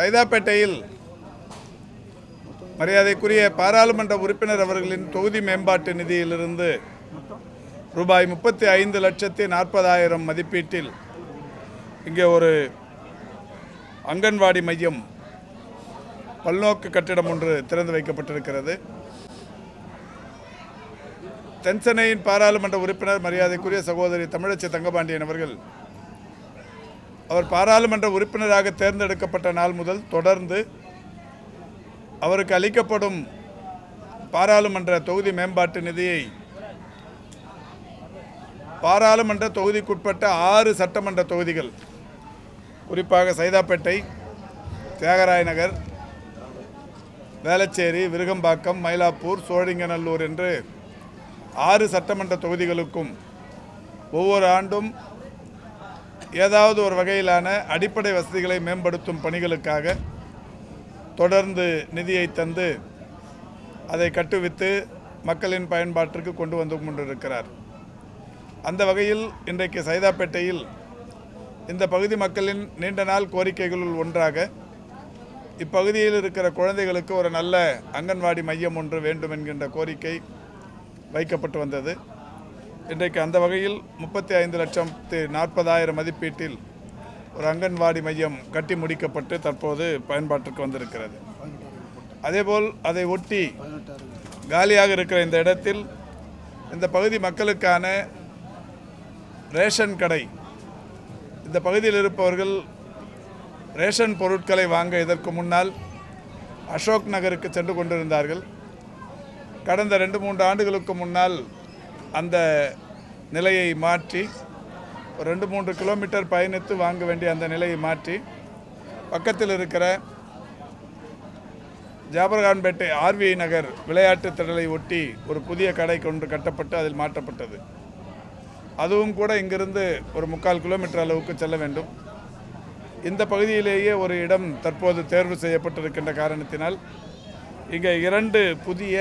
சைதாப்பேட்டையில் மரியாதைக்குரிய பாராளுமன்ற உறுப்பினர் அவர்களின் தொகுதி மேம்பாட்டு நிதியிலிருந்து ரூபாய் 35,40,000 மதிப்பீட்டில் இங்கே ஒரு அங்கன்வாடி மையம் பல்நோக்கு கட்டிடம் ஒன்று திறந்து வைக்கப்பட்டிருக்கிறது. தென்சென்னையின் பாராளுமன்ற உறுப்பினர் மரியாதைக்குரிய சகோதரி தமிழச்சி தங்கபாண்டியன் அவர்கள் அவர் பாராளுமன்ற உறுப்பினராக தேர்ந்தெடுக்கப்பட்ட நாள் முதல் தொடர்ந்து அவருக்கு அளிக்கப்படும் பாராளுமன்ற தொகுதி மேம்பாட்டு நிதியை பாராளுமன்ற தொகுதிக்குட்பட்ட 6 சட்டமன்ற தொகுதிகள், குறிப்பாக சைதாப்பேட்டை, தியாகராய நகர், வேளச்சேரி, விருகம்பாக்கம், மயிலாப்பூர், சோழிங்கநல்லூர் என்று 6 சட்டமன்ற தொகுதிகளுக்கும் ஒவ்வொரு ஆண்டும் ஏதாவது ஒரு வகையிலான அடிப்படை வசதிகளை மேம்படுத்தும் பணிகளுக்காக தொடர்ந்து நிதியை தந்து அதை கட்டுவித்து மக்களின் பயன்பாட்டிற்கு கொண்டு வந்து கொண்டிருக்கிறார். அந்த வகையில் இன்றைக்கு சைதாப்பேட்டையில் இந்த பகுதி மக்களின் நீண்ட நாள் கோரிக்கைகளுள் ஒன்றாக இப்பகுதியில் இருக்கிற குழந்தைகளுக்கு ஒரு நல்ல அங்கன்வாடி மையம் ஒன்று வேண்டும் என்கின்ற கோரிக்கை வைக்கப்பட்டு வந்தது. இன்றைக்கு அந்த வகையில் 35,40,000 மதிப்பீட்டில் ஒரு அங்கன்வாடி மையம் கட்டி முடிக்கப்பட்டு தற்போது பயன்பாட்டிற்கு வந்திருக்கிறது. அதேபோல் அதை ஒட்டி காலியாக இருக்கிற இந்த இடத்தில் இந்த பகுதி மக்களுக்கான ரேஷன் கடை, இந்த பகுதியில் இருப்பவர்கள் ரேஷன் பொருட்களை வாங்க இதற்கு முன்னால் அசோக் நகருக்கு சென்று கொண்டிருந்தார்கள். கடந்த 2-3 ஆண்டுகளுக்கு முன்னால் அந்த நிலையை மாற்றி ஒரு 2-3 கிலோமீட்டர் பயணித்து வாங்க வேண்டிய அந்த நிலையை மாற்றி பக்கத்தில் இருக்கிற ஜாபர்கான்பேட்டை ஆர்விஐ நகர் விளையாட்டு திடலை ஒட்டி ஒரு புதிய கடை கொண்டு கட்டப்பட்டு அதில் மாற்றப்பட்டது. அதுவும் கூட இங்கிருந்து ஒரு 3/4 கிலோமீட்டர் அளவுக்கு செல்ல வேண்டும். இந்த பகுதியிலேயே ஒரு இடம் தற்போது தேர்வு செய்யப்பட்டிருக்கின்ற காரணத்தினால் இங்கே 2 புதிய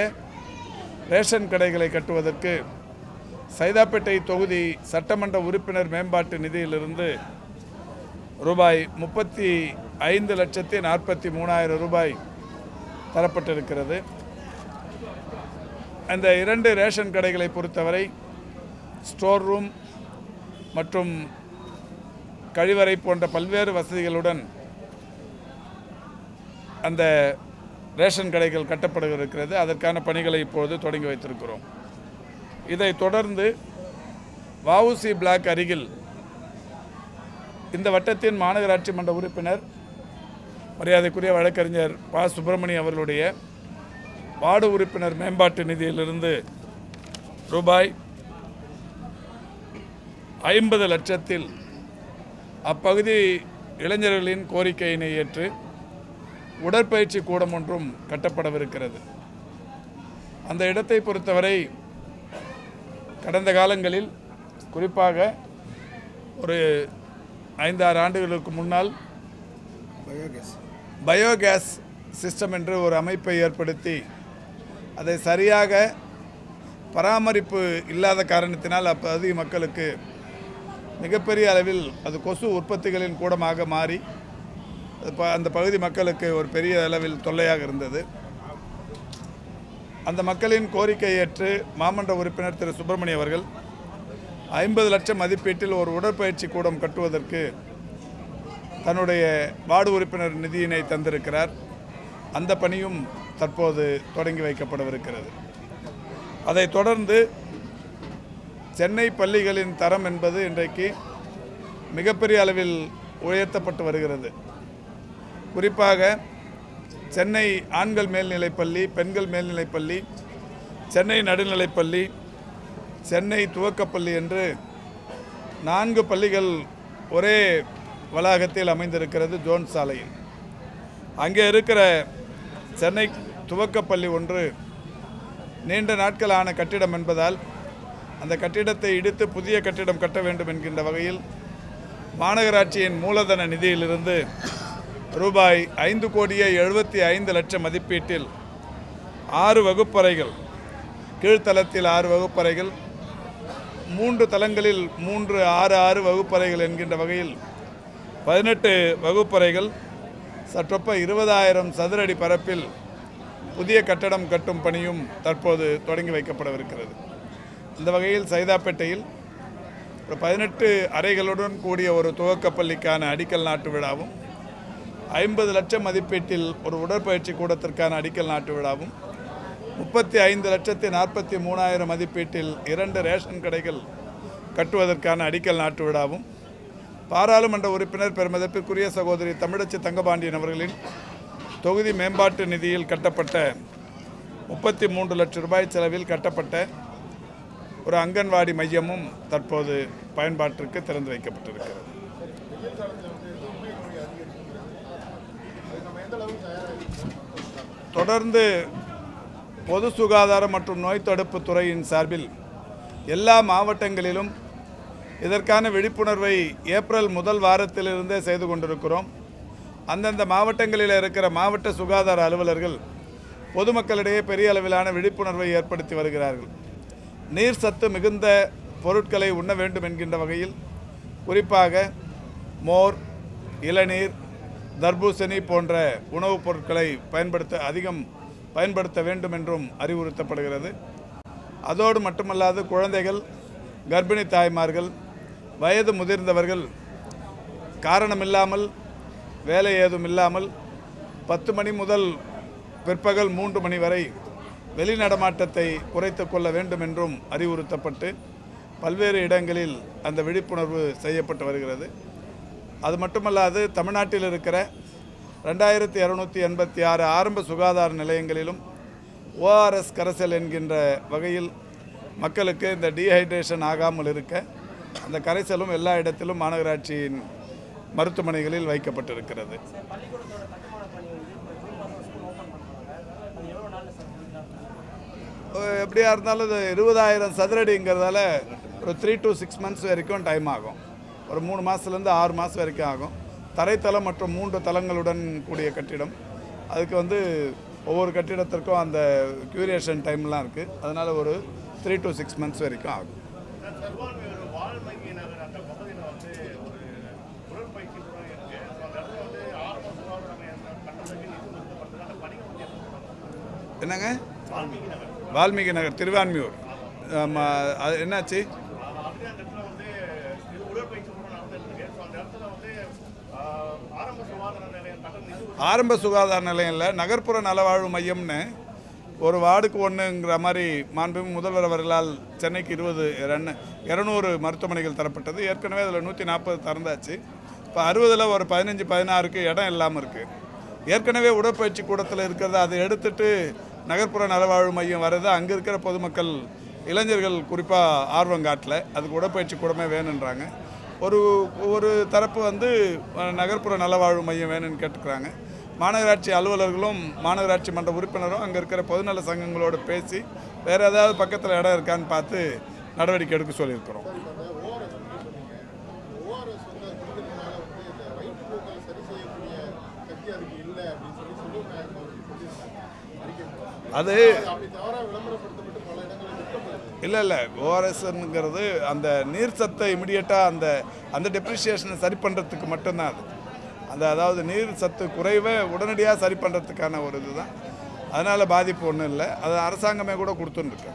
ரேஷன் கடைகளை கட்டுவதற்கு சைதாப்பேட்டை தொகுதி சட்டமன்ற உறுப்பினர் மேம்பாட்டு நிதியிலிருந்து ரூபாய் 35,43,000 ரூபாய் தரப்பட்டிருக்கிறது. அந்த 2 ரேஷன் கடைகளை பொறுத்தவரை ஸ்டோர் ரூம் மற்றும் கழிவறை போன்ற பல்வேறு வசதிகளுடன் அந்த ரேஷன் கடைகள் கட்டப்பட இருக்கிறது. அதற்கான பணிகளை இப்போது தொடங்கி வைத்திருக்கிறோம். இதை தொடர்ந்து வஉசி பிளாக் அருகில் இந்த வட்டத்தின் மாநகராட்சி மன்ற உறுப்பினர் மரியாதைக்குரிய வழக்கறிஞர் ப. சுப்பிரமணியம் அவர்களுடைய வார்டு உறுப்பினர் மேம்பாட்டு நிதியிலிருந்து ரூபாய் 50 லட்சத்தில் அப்பகுதி இளைஞர்களின் கோரிக்கையினை ஏற்று உடற்பயிற்சி கூடம் ஒன்றும் கட்டப்படவிருக்கிறது. அந்த இடத்தை பொறுத்தவரை கடந்த காலங்களில் குறிப்பாக ஒரு 5-6 ஆண்டுகளுக்கு முன்னால் பயோகேஸ் சிஸ்டம் என்று ஒரு அமைப்பை ஏற்படுத்தி அதை சரியாக பராமரிப்பு இல்லாத காரணத்தினால் அப்பகுதி மக்களுக்கு மிகப்பெரிய அளவில் அது கொசு உற்பத்திகளின் கூடமாக மாறி அந்த பகுதி மக்களுக்கு ஒரு பெரிய அளவில் தொல்லையாக இருந்தது. அந்த மக்களின் கோரிக்கை ஏற்று மாமன்ற உறுப்பினர் திரு சுப்பிரமணியம் அவர்கள் 50 லட்சம் மதிப்பீட்டில் ஒரு உடற்பயிற்சி கூடம் கட்டுவதற்கு தன்னுடைய வார்டு உறுப்பினர் நிதியினை தந்திருக்கிறார். அந்த பணியும் தற்போது தொடங்கி வைக்கப்படவிருக்கிறது. அதைத் தொடர்ந்து சென்னை பள்ளிகளின் தரம் என்பது இன்றைக்கு மிகப்பெரிய அளவில் உயர்த்தப்பட்டு வருகிறது. குறிப்பாக சென்னை ஆண்கள் மேல்நிலைப்பள்ளி, பெண்கள் மேல்நிலைப்பள்ளி, சென்னை நடுநிலைப்பள்ளி, சென்னை துவக்கப்பள்ளி என்று 4 பள்ளிகள் ஒரே வளாகத்தில் அமைந்திருக்கிறது ஜோன் சாலையில். அங்கே இருக்கிற சென்னை துவக்கப்பள்ளி ஒன்று நீண்ட நாட்கள் ஆன கட்டிடம் என்பதால் அந்த கட்டிடத்தை இடித்து புதிய கட்டிடம் கட்ட வேண்டும் என்கின்ற வகையில் மாநகராட்சியின் மூலதன நிதியிலிருந்து ரூபாய் 5,75,00,000 மதிப்பீட்டில் 6 வகுப்பறைகள், கீழ்த்தளத்தில் 6 வகுப்பறைகள், 3 தளங்களில் 3 6 6 வகுப்பறைகள் என்கின்ற வகையில் 18 வகுப்பறைகள், சற்றொப்ப 20,000 சதுர அடி பரப்பில் புதிய கட்டடம் கட்டும் பணியும் தற்போது தொடங்கி வைக்கப்படவிருக்கிறது. இந்த வகையில் சைதாப்பேட்டையில் ஒரு 18 அறைகளுடன் கூடிய ஒரு துவக்கப்பள்ளிக்கான அடிக்கல் நாட்டு விழாவும் 50 லட்சம் மதிப்பீட்டில் ஒரு உடற்பயிற்சி கூடத்திற்கான அடிக்கல் நாட்டு விழாவும் 35,43,000 மதிப்பீட்டில் 2 ரேஷன் கடைகள் கட்டுவதற்கான அடிக்கல் நாட்டு விழாவும் பாராளுமன்ற உறுப்பினர் பெருமதிப்பிற்குரிய சகோதரி தமிழச்சி தங்கபாண்டியன் அவர்களின் தொகுதி மேம்பாட்டு நிதியில் கட்டப்பட்ட 33 லட்சம் ரூபாய் செலவில் கட்டப்பட்ட ஒரு அங்கன்வாடி மையமும் தற்போது பயன்பாட்டிற்கு திறந்து வைக்கப்பட்டிருக்கிறது. தொடர்ந்து பொது சுகாதாரம் மற்றும் நோய் தடுப்பு துறையின் சார்பில் எல்லா மாவட்டங்களிலும் இதற்கான விழிப்புணர்வை ஏப்ரல் முதல் வாரத்திலிருந்தே செய்து கொண்டிருக்கிறோம். அந்தந்த மாவட்டங்களில் இருக்கிற மாவட்ட சுகாதார அலுவலர்கள் பொதுமக்களிடையே பெரிய அளவிலான விழிப்புணர்வை ஏற்படுத்தி வருகிறார்கள். நீர் சத்து மிகுந்த பொருட்களை உண்ண வேண்டும் என்கின்ற வகையில் குறிப்பாக மோர், இளநீர், தர்பூசணி போன்ற உணவுப் பொருட்களை பயன்படுத்த வேண்டும் என்றும் அறிவுறுத்தப்படுகிறது. அதோடு மட்டுமல்லாது குழந்தைகள், கர்ப்பிணி தாய்மார்கள், வயது முதிர்ந்தவர்கள் காரணமில்லாமல் வேலை ஏதும் இல்லாமல் 10 மணி முதல் பிற்பகல் 3 மணி வரை வெளிநடமாட்டத்தை குறைத்து கொள்ள வேண்டும் என்றும் அறிவுறுத்தப்பட்டு பல்வேறு இடங்களில் அந்த விழிப்புணர்வு செய்யப்பட்டு வருகிறது. அது மட்டுமல்லாது தமிழ்நாட்டில் இருக்கிற 2286 ஆரம்ப சுகாதார நிலையங்களிலும் ORS கரைசல் என்கின்ற வகையில் மக்களுக்கு இந்த டீஹைட்ரேஷன் ஆகாமல் இருக்க அந்த கரைசலும் எல்லா இடத்திலும் மாநகராட்சியின் மருத்துவமனைகளில் வைக்கப்பட்டிருக்கிறது. எப்படியா இருந்தாலும் 20,000 சதுரடிங்கிறதால ஒரு 3 to 6 months வரைக்கும் டைம் ஆகும். ஒரு 3 மாதத்துலேருந்து 6 மாதம் வரைக்கும் ஆகும். தரைத்தளம் மற்றும் 3 தளங்களுடன் கூடிய கட்டிடம். அதுக்கு ஒவ்வொரு கட்டிடத்திற்கும் அந்த க்யூரேஷன் டைம்லாம் இருக்குது. அதனால் ஒரு 3 to 6 months வரைக்கும் ஆகும். என்னங்க? வால்மீகி நகர், திருவான்மியூர். அது என்னாச்சு? ஆரம்ப சுகாதார நிலையம் இல்லை, நகர்ப்புற நலவாழ்வு மையம்னு ஒரு வார்டுக்கு ஒன்றுங்கிற மாதிரி மாண்புமிகு முதல்வர் அவர்களால் சென்னைக்கு 200 மருத்துவமனைகள் தரப்பட்டது. ஏற்கனவே அதில் 140 திறந்தாச்சு. இப்போ 60ல் ஒரு 15-16க்கு இடம் இல்லாமல் இருக்குது. ஏற்கனவே உடற்பயிற்சி கூடத்தில் இருக்கிறத அதை எடுத்துட்டு நகர்ப்புற நலவாழ்வு மையம் வர்றது அங்கே இருக்கிற பொதுமக்கள், இளைஞர்கள் குறிப்பாக ஆர்வம் காட்டல. அதுக்கு உடற்பயிற்சி கூடமே வேணுன்றாங்க. ஒரு தரப்பு நகர்ப்புற நலவாழ்வு மையம் வேணும்னு கேட்டுக்கிறாங்க. மாநகராட்சி அலுவலர்களும் மாநகராட்சி மன்ற உறுப்பினரும் அங்கே இருக்கிற பொதுநல சங்கங்களோடு பேசி வேறு ஏதாவது பக்கத்தில் இடம் இருக்கான்னு பார்த்து நடவடிக்கை எடுக்க சொல்லியிருக்கிறோம். அது இல்லை ஓஆர்எஸ்ங்கிறது அந்த நீர் சத்தை இமிடியேட்டாக அந்த டெப்ரிசியேஷனை சரி பண்ணுறதுக்கு மட்டும்தான் அதாவது நீர் சத்து குறைவை உடனடியாக சரி பண்ணுறதுக்கான ஒரு இதுதான். அதனால் பாதிப்பு ஒன்றும் இல்லை. அது அரசாங்கமே கூட கொடுத்துருக்கு.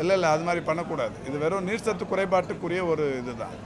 இல்லை அது மாதிரி பண்ணக்கூடாது. இது வெறும் நீர் சத்து குறைபாட்டுக்குரிய ஒரு இதுதான்.